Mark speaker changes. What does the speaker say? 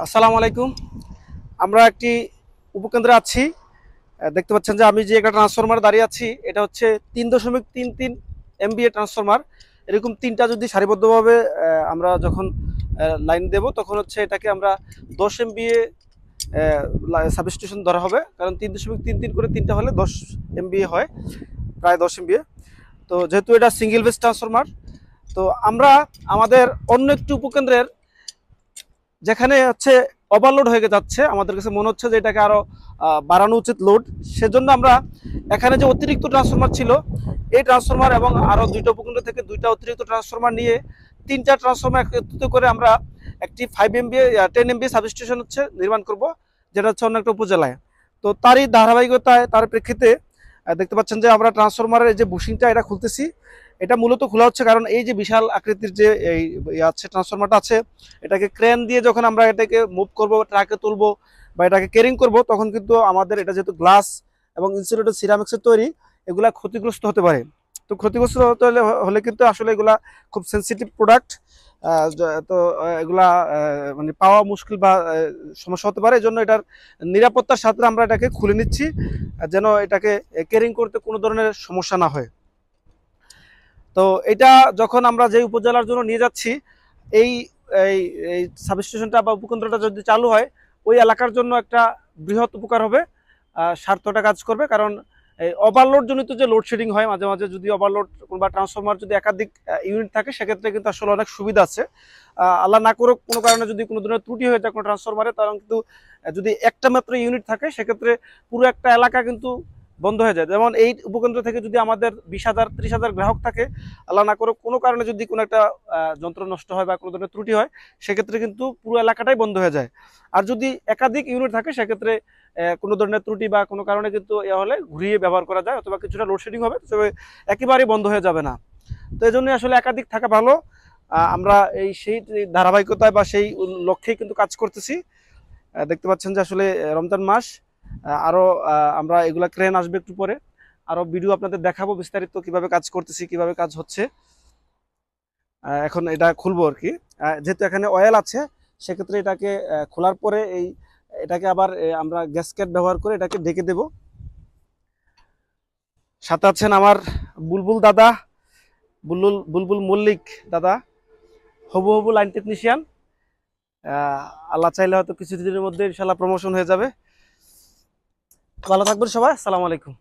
Speaker 1: আসসালামু আলাইকুম। আমরা একটি উপকেন্দ্রে আছি। দেখতে পাচ্ছেন যে আমি যে একটা ট্রান্সফরমার দাঁড়িয়ে আছি, এটা হচ্ছে 3.33 এমবিএ ট্রান্সফরমার। এরকম তিনটা যদি সারিবদ্ধভাবে আমরা যখন লাইন দেব, তখন হচ্ছে এটাকে আমরা 10 এমবিএ সাবস্টেশন ধরা হবে, কারণ 3.33 করে তিনটা হলে 10 এমবিএ হয়, প্রায় 10 এমবিএ। তো যেহেতু এটা সিঙ্গেল বেস ট্রান্সফরমার, তো আমরা আমাদের অন্য একটি উপকেন্দ্রের যেখানে হচ্ছে ওভারলোড হয়ে যাচ্ছে, আমাদের কাছে মনে হচ্ছে যে এটাকে আরো বাড়ানো উচিত লোড। সেজন্য আমরা এখানে যে অতিরিক্ত ট্রান্সফরমার ছিল, এই ট্রান্সফরমার এবং আরো দুইটা উপকেন্দ্র থেকে দুইটা অতিরিক্ত ট্রান্সফরমার নিয়ে তিনটা ট্রান্সফরমার একত্রিত করে আমরা একটি 5 এমবিএ 10 এমবিএ সাবস্টেশন হচ্ছে নির্মাণ করব, যেটা হচ্ছে অন্য একটা উপজেলায়। তো তারই ধারাবাহিকতায়, তার প্রেক্ষিতে দেখতে পাচ্ছেন যে আমরা ট্রান্সফরমারের যে বুশিংটা এটা খুলতেছি। এটা মূলত খোলা হচ্ছে কারণ এই যে বিশাল আকৃতির যে এই আছে ট্রান্সফরমারটা আছে, এটাকে ক্রেন দিয়ে যখন আমরা এটাকে মুভ করব, ট্রাকে তুলবো বা এটাকে ক্যারিং করব, তখন কিন্তু আমাদের এটা যেহেতু গ্লাস এবং ইনসুলেটেড সিরামিক্সের তৈরি, এগুলা ক্ষতিগ্রস্ত হতে পারে। তো ক্ষতিগ্রস্ত হতে হলে কিন্তু আসলে এগুলা খুব সেন্সিটিভ প্রোডাক্ট। তো এগুলা মানে পাওয়া মুশকিল বা সমস্যা হতে পারে। এই জন্য এটার নিরাপত্তার সাথে আমরা এটাকে খুলে নিচ্ছি, যেন এটাকে ক্যারিং করতে কোনো ধরনের সমস্যা না হয়। তো এটা যখন আমরা যে উপজেলার জন্য নিয়ে যাচ্ছি, এই এই এই সাবস্টেশনটা বা উপকেন্দ্রটা যদি চালু হয়, ওই এলাকার জন্য একটা বৃহৎ উপকার হবে, স্বার্থটা কাজ করবে। কারণ এই ওভারলোড জনিত যে লোডশেডিং হয় মাঝে মাঝে, যদি ওভারলোড বা ট্রান্সফরমার যদি একাধিক ইউনিট থাকে, সেক্ষেত্রে কিন্তু আসলে অনেক সুবিধা আছে। আল্লাহ না করুক কোনো কারণে যদি কোনো ধরনের ত্রুটি হয়ে যায় কোনো ট্রান্সফরমারে, তখন কিন্তু যদি একটা মাত্র ইউনিট থাকে, সেক্ষেত্রে পুরো একটা এলাকা কিন্তু বন্ধ হয়ে যায়। যেমন এই উপকেন্দ্র থেকে যদি আমাদের 20,000 30,000 গ্রাহক থাকে, আল্লাহ না করুক কোনো কারণে যদি কোনো একটা যন্ত্র নষ্ট হয় বা কোনো ধরনের ত্রুটি হয়, সেক্ষেত্রে কিন্তু পুরো এলাকাটাই বন্ধ হয়ে যায়। আর যদি একাধিক ইউনিট থাকে, সেক্ষেত্রে কোনো ধরনের ত্রুটি বা কোনো কারণে কিন্তু এ হলে ঘুরিয়ে ব্যবহার করা যায়, অথবা কিছুটা লোডশেডিং হবে, তবে একেবারেই বন্ধ হয়ে যাবে না। তো এই জন্যই আসলে একাধিক থাকা ভালো। আমরা সেই ধারাবাহিকতায় বা সেই লক্ষ্যেই কিন্তু কাজ করতেছি। দেখতে পাচ্ছেন যে আসলে রমজান মাস, আরো আমরা এগুলা ক্রেন আসবে একটু পরে, আরো ভিডিও আপনাদের দেখাবো বিস্তারিত কিভাবে কাজ করতেছি, কিভাবে কাজ হচ্ছে। এখন এটা খুলবো আর কি। যেহেতু এখানে অয়েল আছে, সেক্ষেত্রে এটাকে খোলার পরে এটাকে আবার আমরা গ্যাসকেট ব্যবহার করে এটাকে ঢেকে দেব। সাথে আছেন আমার বুলবুল দাদা, বুলবুল মল্লিক দাদা, হবু হবু লাইন টেকনিশিয়ান। আল্লাহ চাইলে হয়তো কিছুদিনের মধ্যে ইনশাল্লাহ প্রমোশন হয়ে যাবে। ভালো থাকবেন সবাই, আসসালামু আলাইকুম।